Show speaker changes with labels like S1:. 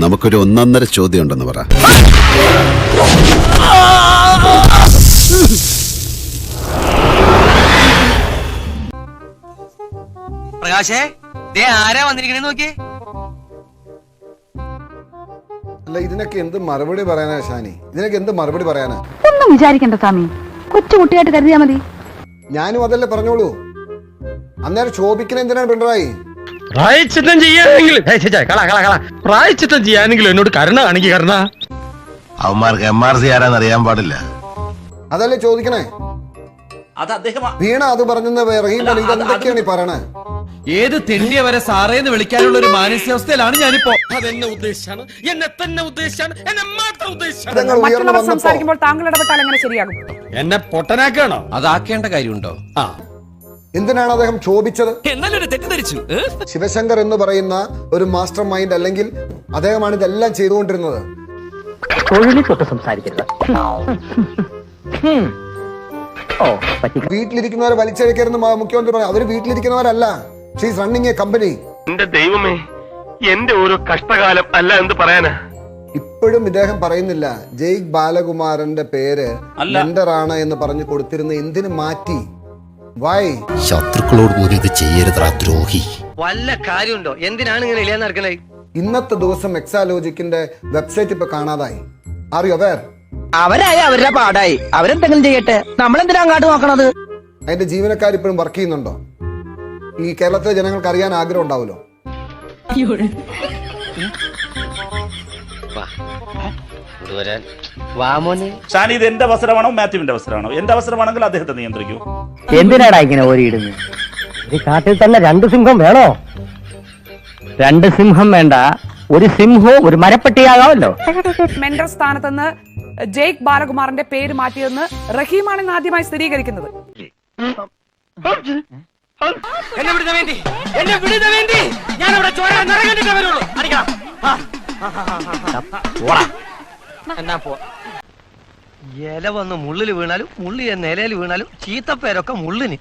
S1: നമുക്കൊരു ഒന്നൊന്നര ചോദ്യം ഉണ്ടെന്ന് പറ.
S2: പ്രകാശേ, ആരാ വന്നിരിക്കണേന്ന് നോക്കിയേ.
S3: അല്ല, ഇതിനൊക്കെ എന്ത് മറുപടി പറയാനാ ഷാനി? ഇതിനൊക്കെ എന്ത് മറുപടി പറയാനാ?
S4: ഒന്നും വിചാരിക്കണ്ട സ്വാമി, കൊച്ചുകുട്ടിയായിട്ട് കരുതിയാ മതി.
S3: ഞാനും അതല്ലേ പറഞ്ഞോളൂ. അന്നേരം ശോഭിക്കുന്ന എന്തിനാണ് പിണറായി?
S5: പ്രായച്ചിത്തം ചെയ്യാനെങ്കിലും എന്നോട് കരുണ കാണിക്കുക. കരുണ
S6: അവന്മാർക്ക് MRC ആരാന്ന് അറിയാൻ പാടില്ല.
S3: അതല്ലേ ചോദിക്കണേ.
S7: അത് അദ്ദേഹം
S3: വീണ അത് പറഞ്ഞെന്ന് എന്തൊക്കെയാണ് ഈ പറയണേ?
S7: ഏത് തെണ്ടിയ വരെ സാറേന്ന് വിളിക്കാനുള്ള ഒരു മാനസികാവസ്ഥയിലാണ് ഞാനിപ്പോ.
S5: അതെന്നെ ഉദ്ദേശിച്ചാണ്, എന്നെ തന്നെ ഉദ്ദേശിച്ചാണ്, എന്നെ മാത്രം ഉദ്ദേശിച്ചാണ്.
S4: മറ്റുള്ളവർ സംസാരിക്കുമ്പോൾ താങ്കൾ ഇടപെട്ടാൽ എങ്ങനെ ശരിയാകും?
S5: എന്നെ പൊട്ടനാക്കാണോ?
S7: അതാക്കേണ്ട കാര്യമുണ്ടോ?
S3: എന്തിനാണ് അദ്ദേഹം ശോഭിച്ചത്?
S7: എന്നാലും തെറ്റിദ്ധരിച്ചു.
S3: ശിവശങ്കർ എന്ന് പറയുന്ന ഒരു മാസ്റ്റർ മൈൻഡ്, അല്ലെങ്കിൽ അദ്ദേഹമാണ് ഇതെല്ലാം ചെയ്തുകൊണ്ടിരുന്നത്. വീട്ടിലിരിക്കുന്നവരെ വലിച്ചഴിക്കരുന്ന് മുഖ്യമന്ത്രി പറഞ്ഞു. അവര് വീട്ടിലിരിക്കുന്നവരല്ല. She is running a company.
S8: എന്റെ ദൈവമേ, എന്റെ ഓരോ കഷ്ടകാലം അല്ല എന്ത് പറയാനാ.
S3: ഇപ്പോഴും ഇദ്ദേഹം പറയുന്നില്ല ജയ്ക്ക് ബാലകുമാരന്റെ പേര് ലെൻഡറാണ് എന്ന് പറഞ്ഞു കൊടുത്തിരുന്ന എന്തിനു മാറ്റി? വൈ?
S1: ശത്രുക്കളോട് പോലും ഇത് ചെയ്യരുതാ ദ്രോഹി.
S2: വല്ല കാര്യമുണ്ടോ? എന്തിനാണ് ഇങ്ങനെ ഇല്ലാന്ന് നടക്കണേ?
S3: ഇന്നത്തെ ദിവസം എക്സാലോജിക്കിന്റെ വെബ്സൈറ്റ് ഇപ്പൊ കാണാതായി. Are you aware?
S9: അവരായി അവരുടെ പാടായി, അവരെന്തെങ്കിലും ചെയ്യട്ടെ, നമ്മളെന്തിനാ അങ്ങോട്ട് നോക്കണത്?
S3: അതിന്റെ ജീവനക്കാർ ഇപ്പോഴും വർക്ക് ചെയ്യുന്നുണ്ടോ? ഈ കേരളത്തിലെ ജനങ്ങൾക്ക് അറിയാൻ ആഗ്രഹം ഉണ്ടാവുമല്ലോ.
S10: ഷാനി, ഇത് എന്റെ അവസരമാണോ മാത്യുവിന്റെ അവസരമാണോ? എന്റെ അവസരമാണെങ്കിൽ അദ്ദേഹത്തെ നിയന്ത്രിക്കൂ.
S9: എന്തിനാടാ ഇങ്ങനെ ഓരിയിടുന്നു? ഈ കാട്ടിൽ തന്നെ 2 സിംഹം വേണോ? 2 സിംഹം വേണ്ട, ഒരു സിംഹവും ഒരു മരപ്പട്ടിയാകാമല്ലോ.
S4: മെന്റർ സ്ഥാനത്ത് നിന്ന് ജയ്ക്ക് ബാലകുമാറിന്റെ പേര് മാറ്റിയെന്ന് റഹീമാണെന്ന് ആദ്യമായി സ്ഥിരീകരിക്കുന്നത്.
S2: എന്നെ വിടുന്ന വേണ്ടി, എന്നെ വിടുന്ന വേണ്ടി ഞാൻ അവിടെ ചോരാൻ നിറകണ്ടിട്ടേ വരുള്ളൂ. ഇല വന്ന് മുള്ളിൽ വീണാലും മുള്ളിൽ നിലയിൽ വീണാലും ചീത്തപ്പേരൊക്കെ മുള്ളിന്.